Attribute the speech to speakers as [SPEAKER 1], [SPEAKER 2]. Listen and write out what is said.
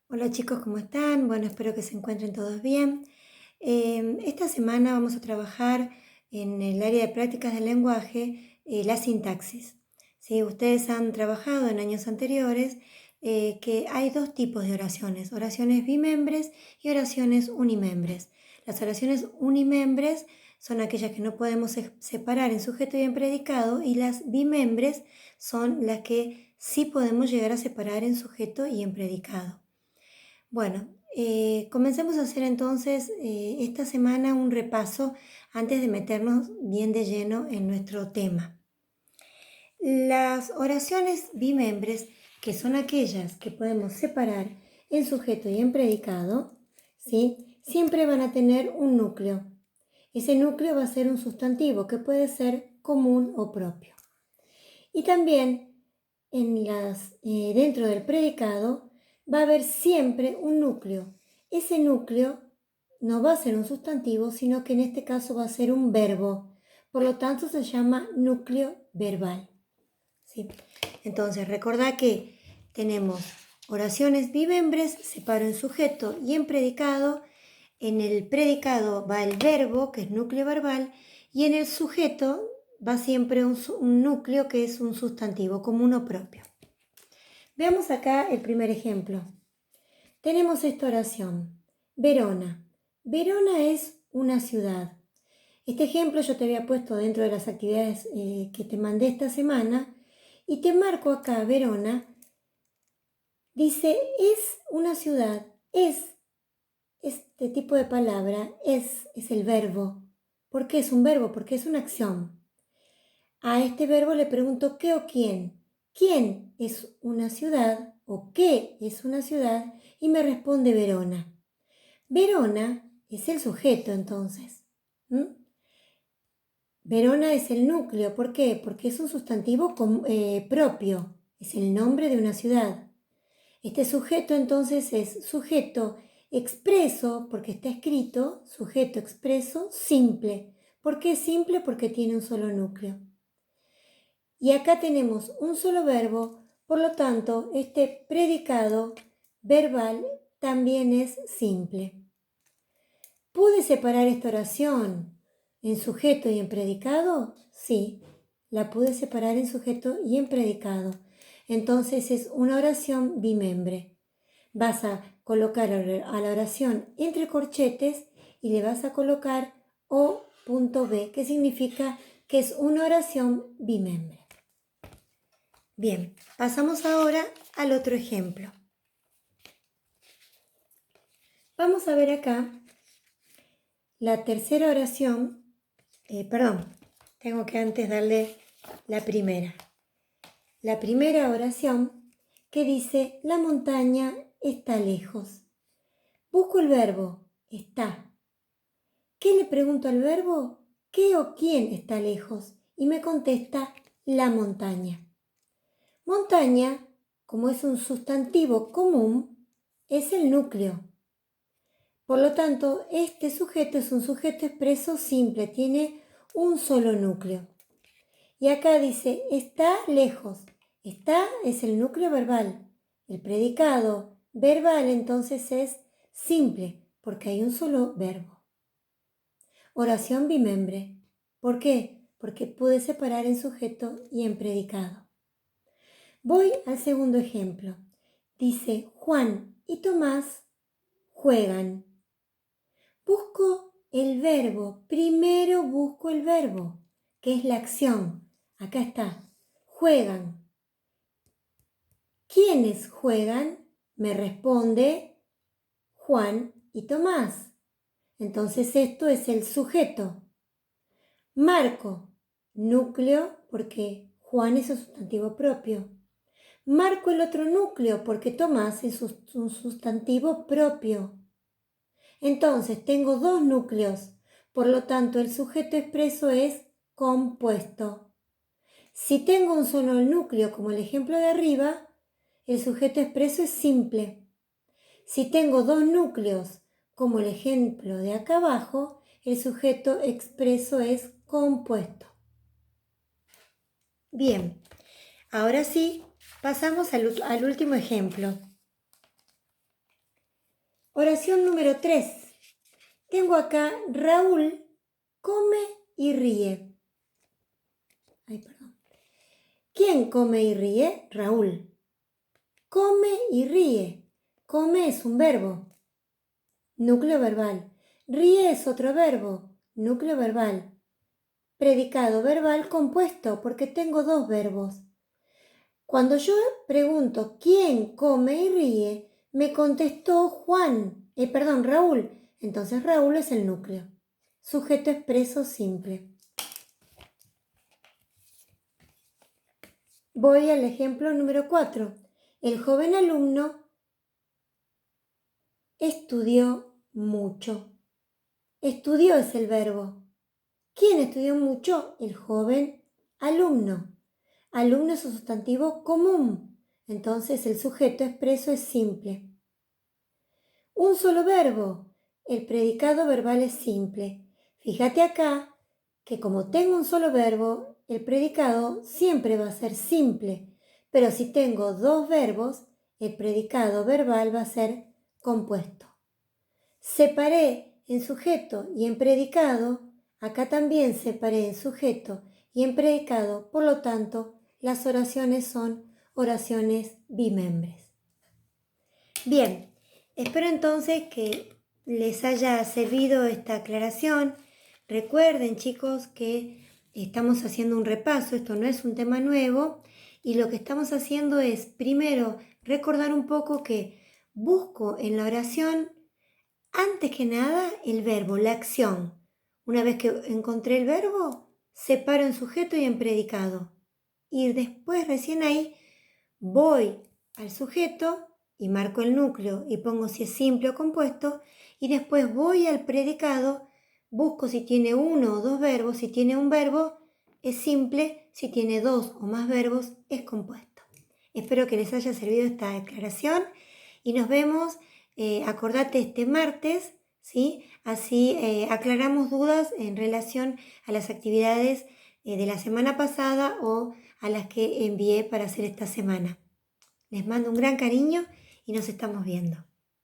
[SPEAKER 1] Hola chicos, ¿cómo están? Bueno, espero que se encuentren todos bien. Esta semana vamos a trabajar en el área de prácticas del lenguaje la sintaxis. ¿Sí? Ustedes han trabajado en años anteriores que hay dos tipos de oraciones bimembres y oraciones unimembres. Las oraciones unimembres son aquellas que no podemos separar en sujeto y en predicado, y las bimembres son las que sí podemos llegar a separar en sujeto y en predicado. Bueno, comencemos a hacer entonces esta semana un repaso antes de meternos bien de lleno en nuestro tema. Las oraciones bimembres, que son aquellas que podemos separar en sujeto y en predicado, ¿sí? Siempre van a tener un núcleo. Ese núcleo va a ser un sustantivo que puede ser común o propio. Y también dentro del predicado va a haber siempre un núcleo. Ese núcleo no va a ser un sustantivo, sino que en este caso va a ser un verbo. Por lo tanto, se llama núcleo verbal. ¿Sí? Entonces, recordá que tenemos oraciones bimembres, separo en sujeto y en predicado. En el predicado va el verbo, que es núcleo verbal, y en el sujeto va siempre un núcleo que es un sustantivo, como uno propio. Veamos acá el primer ejemplo. Tenemos esta oración. Verona. Verona es una ciudad. Este ejemplo yo te había puesto dentro de las actividades que te mandé esta semana, y te marco acá Verona. Dice, es una ciudad, es. Este tipo de palabra es el verbo. ¿Por qué es un verbo? Porque es una acción. A este verbo le pregunto qué o quién. ¿Quién es una ciudad o qué es una ciudad? Y me responde Verona. Verona es el sujeto entonces. Verona es el núcleo. ¿Por qué? Porque es un sustantivo propio. Es el nombre de una ciudad. Este sujeto entonces es sujeto expreso porque está escrito, sujeto expreso simple. ¿Por qué simple? Porque tiene un solo núcleo. Y acá tenemos un solo verbo, por lo tanto, este predicado verbal también es simple. ¿Pude separar esta oración en sujeto y en predicado? Sí, la pude separar en sujeto y en predicado. Entonces es una oración bimembre. Vas a colocar a la oración entre corchetes y le vas a colocar O.B, que significa que es una oración bimembre. Bien, pasamos ahora al otro ejemplo. Vamos a ver acá la tercera oración. Tengo que antes darle la primera. La primera oración que dice, la montaña está lejos. Busco el verbo, está. ¿Qué le pregunto al verbo? ¿Qué o quién está lejos? Y me contesta, la montaña. Montaña, como es un sustantivo común, es el núcleo. Por lo tanto, este sujeto es un sujeto expreso simple, tiene un solo núcleo. Y acá dice, está lejos. Está es el núcleo verbal. El predicado verbal entonces es simple, porque hay un solo verbo. Oración bimembre. ¿Por qué? Porque pude separar en sujeto y en predicado. Voy al segundo ejemplo. Dice, Juan y Tomás juegan. Busco el verbo. Primero busco el verbo, que es la acción. Acá está. Juegan. ¿Quiénes juegan? Me responde Juan y Tomás. Entonces esto es el sujeto. Marco, núcleo, porque Juan es un sustantivo propio. Marco el otro núcleo porque Tomás es un sustantivo propio. Entonces tengo dos núcleos, por lo tanto el sujeto expreso es compuesto. Si tengo un solo núcleo, como el ejemplo de arriba, el sujeto expreso es simple. Si tengo dos núcleos, como el ejemplo de acá abajo, el sujeto expreso es compuesto. Bien, ahora sí, pasamos al último ejemplo. Oración número 3. Tengo acá Raúl come y ríe. Ay, perdón. ¿Quién come y ríe? Raúl. Come y ríe. Come es un verbo. Núcleo verbal. Ríe es otro verbo. Núcleo verbal. Predicado verbal compuesto porque tengo dos verbos. Cuando yo pregunto ¿quién come y ríe? Me contestó Raúl. Entonces Raúl es el núcleo. Sujeto expreso simple. Voy al ejemplo número 4. El joven alumno estudió mucho. Estudió es el verbo. ¿Quién estudió mucho? El joven alumno. Alumno es un sustantivo común. Entonces el sujeto expreso es simple. Un solo verbo. El predicado verbal es simple. Fíjate acá que como tengo un solo verbo, el predicado siempre va a ser simple. Pero si tengo dos verbos, el predicado verbal va a ser compuesto. Separé en sujeto y en predicado. Acá también separé en sujeto y en predicado. Por lo tanto, las oraciones son oraciones bimembres. Bien, espero entonces que les haya servido esta aclaración. Recuerden, chicos, que estamos haciendo un repaso, esto no es un tema nuevo, y lo que estamos haciendo es, primero, recordar un poco que busco en la oración, antes que nada, el verbo, la acción. Una vez que encontré el verbo, separo en sujeto y en predicado. Y después, recién ahí, voy al sujeto y marco el núcleo y pongo si es simple o compuesto, y después voy al predicado, busco si tiene uno o dos verbos. Si tiene un verbo es simple, si tiene dos o más verbos es compuesto. Espero que les haya servido esta declaración y nos vemos, acordate, este martes, ¿sí? Así aclaramos dudas en relación a las actividades de la semana pasada o a las que envié para hacer esta semana. Les mando un gran cariño y nos estamos viendo.